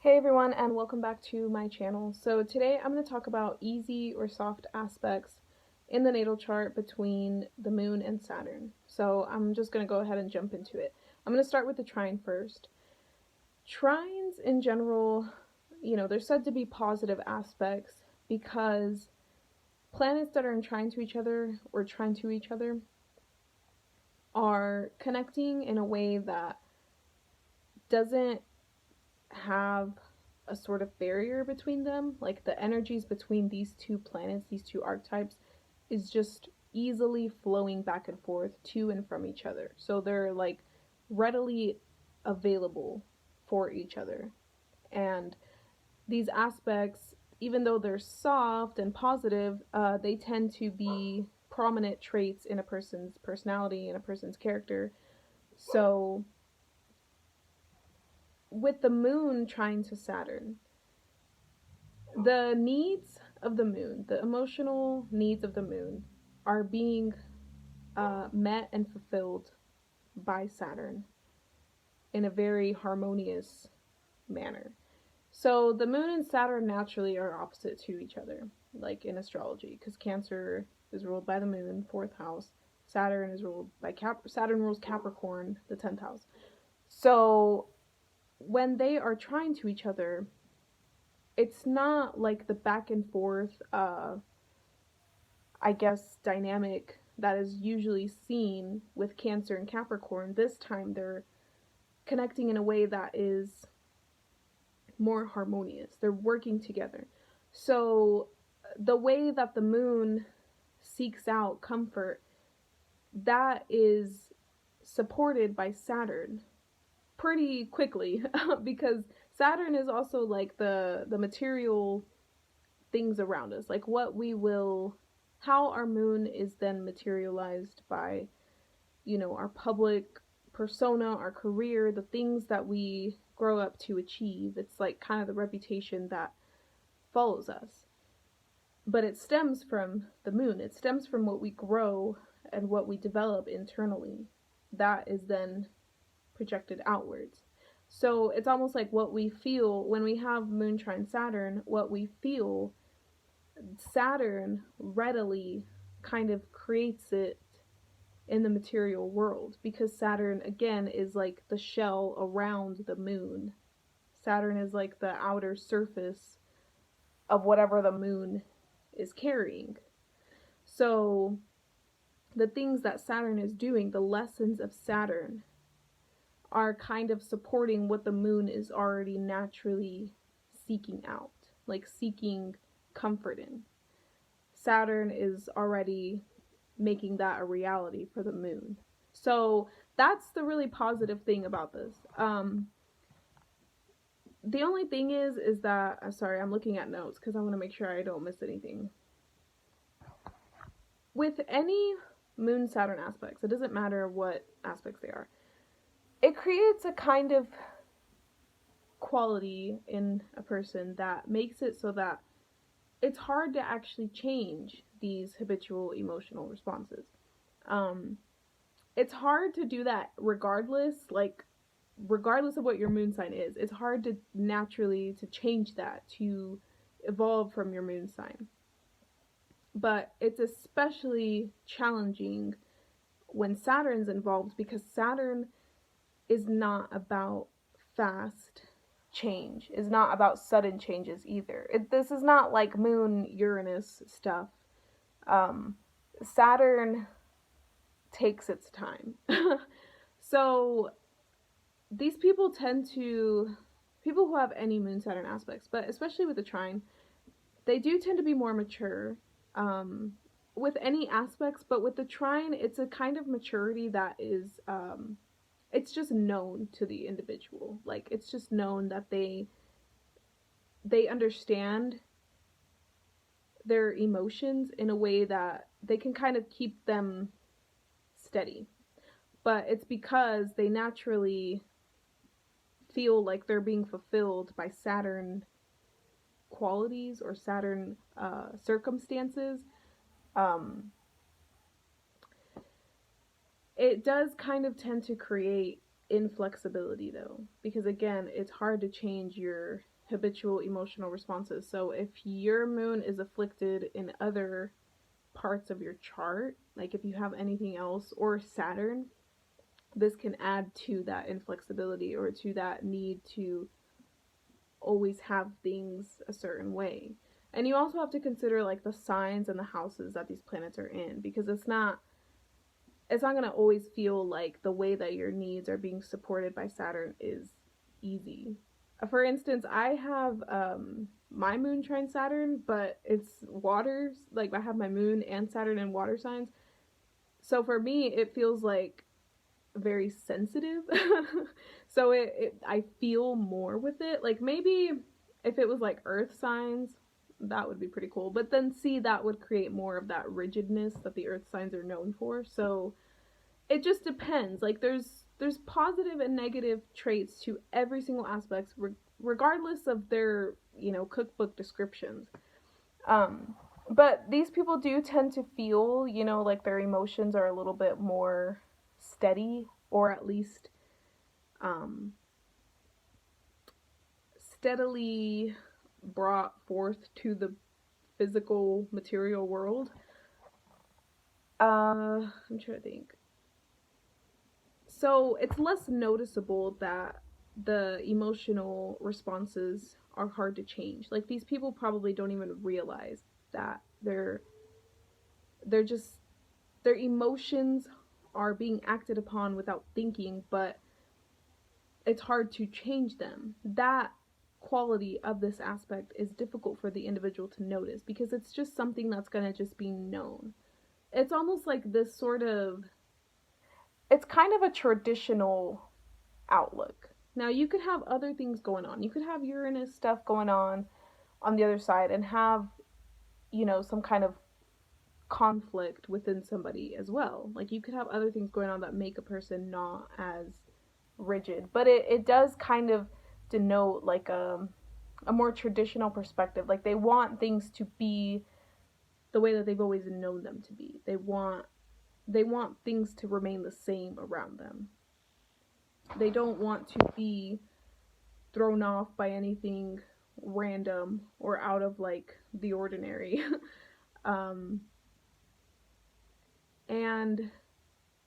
Hey everyone, and welcome back to my channel. So today I'm going to talk about easy or soft aspects in the natal chart between the moon and Saturn. So I'm just going to go ahead and jump into it. I'm going to start with the trine first. Trines in general, they're said to be positive aspects because planets that are in trine to each other or trine to each other are connecting in a way that doesn't have a sort of barrier between them. Like the energies between these two planets, these two archetypes, is just easily flowing back and forth to and from each other. So they're like readily available for each other. And these aspects, even though they're soft and positive, they tend to be prominent traits in a person's personality, in a person's character. So with the moon trine to Saturn, the needs of the moon, the emotional needs of the moon, are being met and fulfilled by Saturn in a very harmonious manner. So the moon and Saturn naturally are opposite to each other, like in astrology, because Cancer is ruled by the moon, fourth house. Saturn is ruled by Saturn rules Capricorn, the 10th house. So when they are trying to each other, it's not like the back and forth, I guess, dynamic that is usually seen with Cancer and Capricorn. This time they're connecting in a way that is more harmonious. They're working together. So the way that the moon seeks out comfort, that is supported by Saturn pretty quickly because Saturn is also like the material things around us, like what we will, how our moon is then materialized by, our public persona, our career, the things that we grow up to achieve. It's like kind of the reputation that follows us. But it stems from the moon. It stems from what we grow and what we develop internally. That is then projected outwards. So it's almost like what we feel when we have moon trine Saturn, what we feel, Saturn readily kind of creates it in the material world, because Saturn again is like the shell around the moon. Saturn is like the outer surface of whatever the moon is carrying. So the things that Saturn is doing, the lessons of Saturn, are kind of supporting what the moon is already naturally seeking out, like seeking comfort in. Saturn is already making that a reality for the moon. So that's the really positive thing about this. The only thing is that, sorry, I'm looking at notes because I want to make sure I don't miss anything. With any moon Saturn aspects, it doesn't matter what aspects they are, it creates a kind of quality in a person that makes it so that it's hard to actually change these habitual emotional responses. It's hard to do that regardless of what your moon sign is. It's hard to naturally to change that, to evolve from your moon sign. But it's especially challenging when Saturn's involved, because Saturn is not about fast change, is not about sudden changes either. This is not like Moon Uranus stuff. Saturn takes its time. So these people people who have any Moon Saturn aspects, but especially with the trine, they do tend to be more mature with any aspects, but with the trine, it's a kind of maturity that is, it's just known to the individual. Like, it's just known that they understand their emotions in a way that they can kind of keep them steady. But it's because they naturally feel like they're being fulfilled by Saturn qualities or Saturn circumstances. It does kind of tend to create inflexibility though, because again, it's hard to change your habitual emotional responses. So if your moon is afflicted in other parts of your chart, like if you have anything else, or Saturn, this can add to that inflexibility or to that need to always have things a certain way. And you also have to consider like the signs and the houses that these planets are in, because it's not going to always feel like the way that your needs are being supported by Saturn is easy. For instance, I have my moon trine Saturn, but it's waters. Like I have my moon and Saturn in water signs. So for me, it feels like very sensitive. So I feel more with it. Like maybe if it was like earth signs, that would be pretty cool. But then see, that would create more of that rigidness that the earth signs are known for. So it just depends. Like there's positive and negative traits to every single aspect, regardless of their cookbook descriptions. But these people do tend to feel like their emotions are a little bit more steady, or at least steadily brought forth to the physical material world. I'm trying to think. So it's less noticeable that the emotional responses are hard to change. Like these people probably don't even realize that they're just, their emotions are being acted upon without thinking, but it's hard to change them. That quality of this aspect is difficult for the individual to notice, because it's just something that's going to just be known. It's almost like this sort of, it's kind of a traditional outlook. Now you could have other things going on. You could have Uranus stuff going on the other side, and have some kind of conflict within somebody as well. Like you could have other things going on that make a person not as rigid, but it does kind of denote like a more traditional perspective. Like they want things to be the way that they've always known them to be. They want things to remain the same around them. They don't want to be thrown off by anything random or out of like the ordinary. And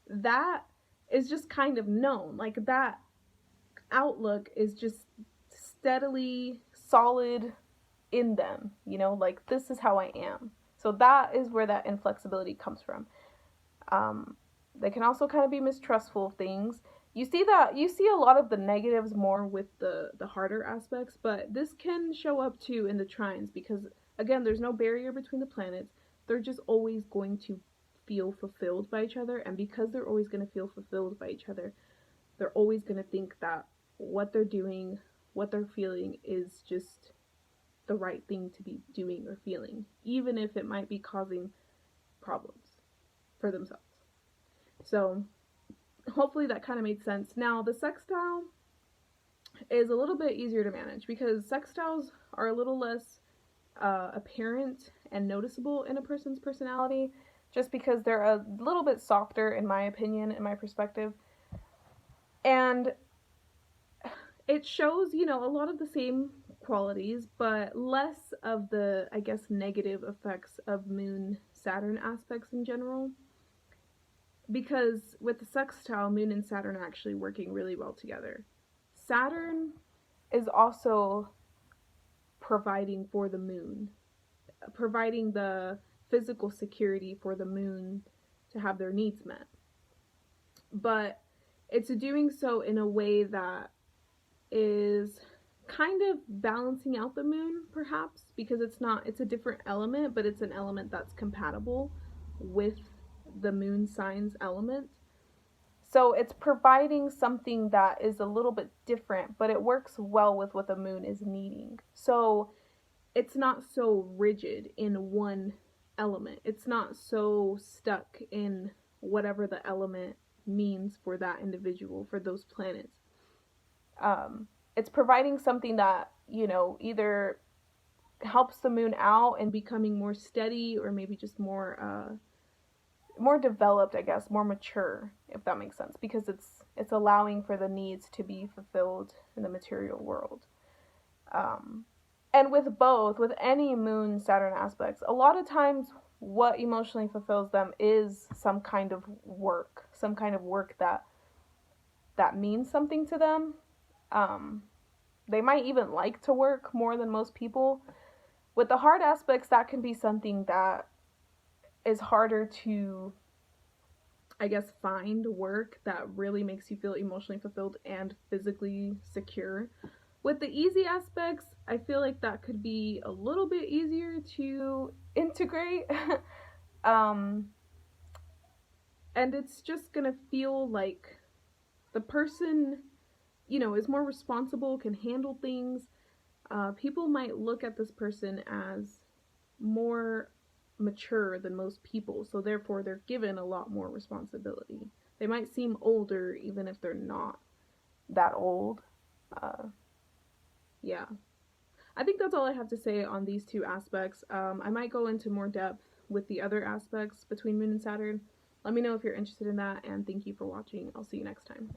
that is just kind of known. Like that outlook is just steadily solid in them, like this is how I am. So that is where that inflexibility comes from. They can also kind of be mistrustful of things. You see a lot of the negatives more with the harder aspects, but this can show up too in the trines, because again, there's no barrier between the planets. They're just always going to feel fulfilled by each other, and because they're always going to feel fulfilled by each other, they're always going to think that what they're doing, what they're feeling is just the right thing to be doing or feeling, even if it might be causing problems for themselves. So hopefully that kind of made sense. Now the sextile is a little bit easier to manage, because sextiles are a little less apparent and noticeable in a person's personality, just because they're a little bit softer, in my opinion, in my perspective. And it shows, a lot of the same qualities, but less of the, I guess, negative effects of moon-Saturn aspects in general. Because with the sextile, moon and Saturn are actually working really well together. Saturn is also providing for the moon, providing the physical security for the moon to have their needs met. But it's doing so in a way that is kind of balancing out the moon, perhaps, because it's a different element, but it's an element that's compatible with the moon signs element. So it's providing something that is a little bit different, but it works well with what the moon is needing. So it's not so rigid in one element. It's not so stuck in whatever the element means for that individual, for those planets. It's providing something that, either helps the moon out and becoming more steady, or maybe just more more developed, I guess, more mature, if that makes sense, because it's allowing for the needs to be fulfilled in the material world. Um, and with both, with any moon Saturn aspects, a lot of times what emotionally fulfills them is some kind of work, that means something to them. Um, they might even like to work more than most people. With the hard aspects, that can be something that is harder to, I guess, find work that really makes you feel emotionally fulfilled and physically secure. With the easy aspects, I feel like that could be a little bit easier to integrate. um, and it's just gonna feel like the person, is more responsible, can handle things. People might look at this person as more mature than most people, so therefore they're given a lot more responsibility. They might seem older even if they're not that old. Uh, yeah. I think that's all I have to say on these two aspects. I might go into more depth with the other aspects between Moon and Saturn. Let me know if you're interested in that, and thank you for watching. I'll see you next time.